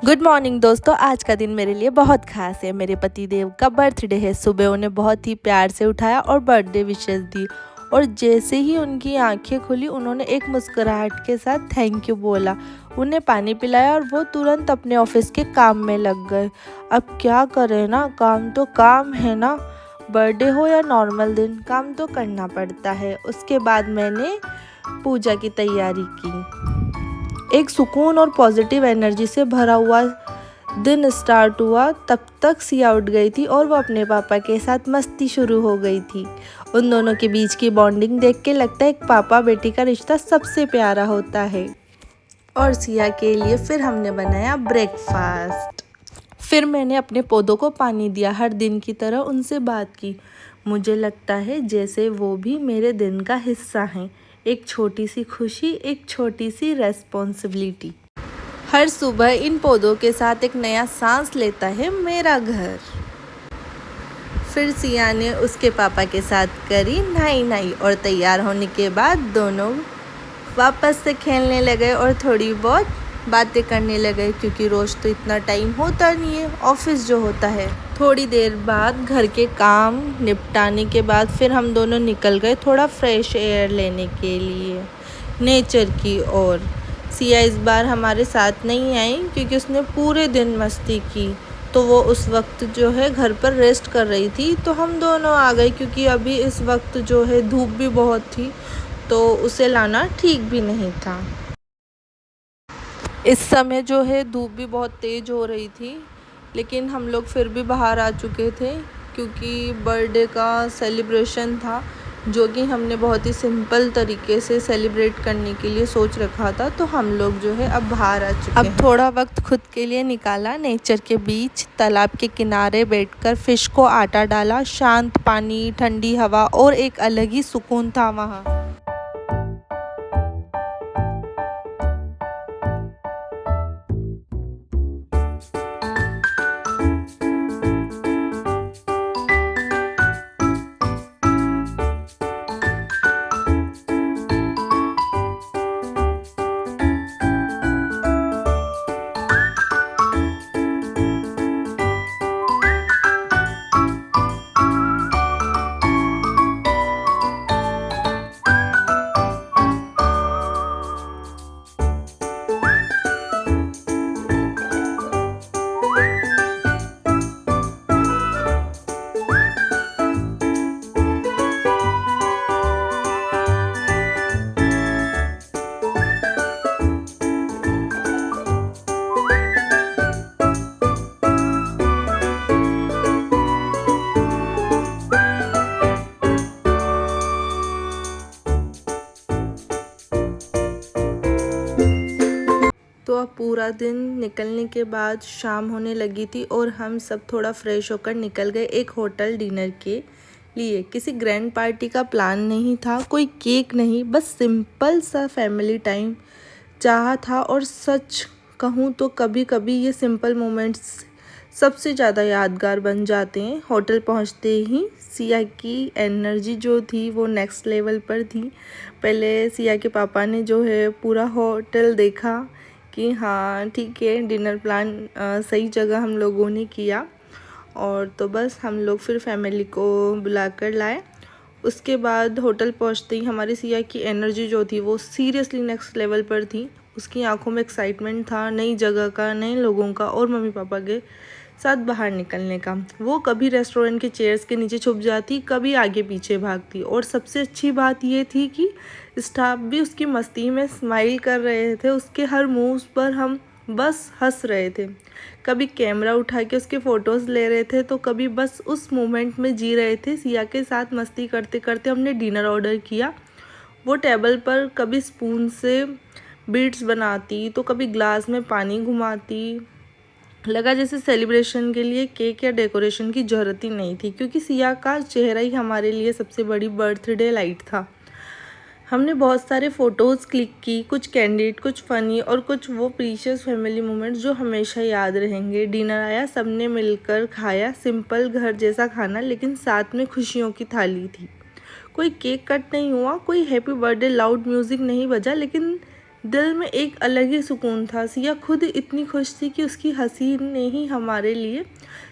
Good morning दोस्तों। आज का दिन मेरे लिए बहुत खास है। मेरे पति देव का बर्थडे है। सुबह उन्हें बहुत ही प्यार से उठाया और बर्थडे विशेस दी और जैसे ही उनकी आंखें खुली उन्होंने एक मुस्कुराहट के साथ थैंक यू बोला। उन्हें पानी पिलाया और वो तुरंत अपने ऑफिस के काम में लग गए। अब क्या करें ना, काम तो काम है ना, बर्थडे हो या नॉर्मल दिन, काम तो करना पड़ता है। उसके बाद मैंने पूजा की तैयारी की। एक सुकून और पॉजिटिव एनर्जी से भरा हुआ दिन स्टार्ट हुआ। तब तक सिया उठ गई थी और वो अपने पापा के साथ मस्ती शुरू हो गई थी। उन दोनों के बीच की बॉन्डिंग देख के लगता है एक पापा बेटी का रिश्ता सबसे प्यारा होता है। और सिया के लिए फिर हमने बनाया ब्रेकफास्ट। फिर मैंने अपने पौधों को पानी दिया। हर दिन की तरह उनसे बात की। मुझे लगता है जैसे वो भी मेरे दिन का हिस्सा हैं। एक छोटी सी खुशी, एक छोटी सी रेस्पॉन्सिबिलिटी। हर सुबह इन पौधों के साथ एक नया सांस लेता है मेरा घर। फिर सिया ने उसके पापा के साथ करी नहाई और तैयार होने के बाद दोनों वापस से खेलने लगे और थोड़ी बहुत बातें करने लगे, क्योंकि रोज़ तो इतना टाइम होता नहीं है, ऑफिस जो होता है। थोड़ी देर बाद घर के काम निपटाने के बाद फिर हम दोनों निकल गए थोड़ा फ्रेश एयर लेने के लिए नेचर की ओर। सिया इस बार हमारे साथ नहीं आई क्योंकि उसने पूरे दिन मस्ती की, तो वो उस वक्त जो है घर पर रेस्ट कर रही थी। तो हम दोनों आ गए क्योंकि अभी इस वक्त जो है धूप भी बहुत थी, तो उसे लाना ठीक भी नहीं था। इस समय जो है धूप भी बहुत तेज़ हो रही थी, लेकिन हम लोग फिर भी बाहर आ चुके थे क्योंकि बर्थडे का सेलिब्रेशन था, जो कि हमने बहुत ही सिंपल तरीके से सेलिब्रेट करने के लिए सोच रखा था। तो हम लोग जो है अब बाहर आ चुके हैं। अब थोड़ा वक्त खुद के लिए निकाला। नेचर के बीच तालाब के किनारे बैठकर फिश को आटा डाला। शांत पानी, ठंडी हवा और एक अलग ही सुकून था वहाँ। तो अब पूरा दिन निकलने के बाद शाम होने लगी थी और हम सब थोड़ा फ्रेश होकर निकल गए एक होटल डिनर के लिए। किसी ग्रैंड पार्टी का प्लान नहीं था, कोई केक नहीं, बस सिंपल सा फैमिली टाइम चाहा था। और सच कहूँ तो कभी कभी ये सिंपल मोमेंट्स सबसे ज़्यादा यादगार बन जाते हैं। होटल पहुँचते ही सिया की एनर्जी जो थी वो नेक्स्ट लेवल पर थी। पहले सिया के पापा ने जो है पूरा होटल देखा कि हाँ ठीक है, डिनर प्लान सही जगह हम लोगों ने किया। और तो बस हम लोग फिर फैमिली को बुलाकर लाए। उसके बाद होटल पहुंचते ही हमारी सिया की एनर्जी जो थी वो सीरियसली नेक्स्ट लेवल पर थी। उसकी आंखों में एक्साइटमेंट था नई जगह का, नए लोगों का और मम्मी पापा के साथ बाहर निकलने का। वो कभी रेस्टोरेंट के चेयर्स के नीचे छुप जाती, कभी आगे पीछे भागती। और सबसे अच्छी बात ये थी कि स्टाफ भी उसकी मस्ती में स्माइल कर रहे थे। उसके हर मूव्स पर हम बस हंस रहे थे। कभी कैमरा उठा के उसके फ़ोटोज़ ले रहे थे, तो कभी बस उस मोमेंट में जी रहे थे। सिया के साथ मस्ती करते करते हमने डिनर ऑर्डर किया। वो टेबल पर कभी स्पून से बीट्स बनाती, तो कभी ग्लास में पानी घुमाती। लगा जैसे सेलिब्रेशन के लिए केक या डेकोरेशन की ज़रूरत ही नहीं थी, क्योंकि सिया का चेहरा ही हमारे लिए सबसे बड़ी बर्थडे लाइट था। हमने बहुत सारे फ़ोटोज़ क्लिक की, कुछ कैंडिड, कुछ फ़नी और कुछ वो प्रीशियस फैमिली मोमेंट्स जो हमेशा याद रहेंगे। डिनर आया, सबने मिलकर खाया। सिंपल घर जैसा खाना, लेकिन साथ में खुशियों की थाली थी। कोई केक कट नहीं हुआ, कोई हैप्पी बर्थडे लाउड म्यूज़िक नहीं बजा, लेकिन दिल में एक अलग ही सुकून था। सिया खुद इतनी खुश थी कि उसकी हंसी ने ही हमारे लिए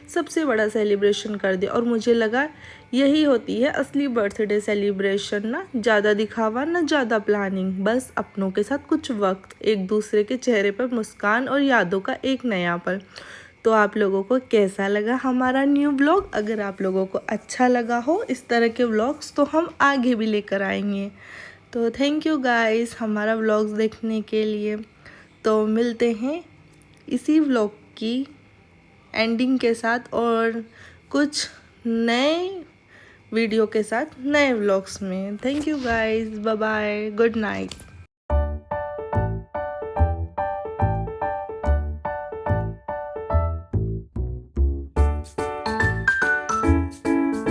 सबसे बड़ा सेलिब्रेशन कर दिया। और मुझे लगा यही होती है असली बर्थडे सेलिब्रेशन, ना ज़्यादा दिखावा ना ज़्यादा प्लानिंग, बस अपनों के साथ कुछ वक्त, एक दूसरे के चेहरे पर मुस्कान और यादों का एक नया पल। तो आप लोगों को कैसा लगा हमारा न्यू व्लॉग? अगर आप लोगों को अच्छा लगा हो इस तरह के व्लॉग्स तो हम आगे भी लेकर आएंगे। तो थैंक यू गाइस हमारा व्लॉग्स देखने के लिए। तो मिलते हैं इसी व्लॉग की एंडिंग के साथ और कुछ नए वीडियो के साथ नए व्लॉग्स में। Thank you guys, bye bye, good night.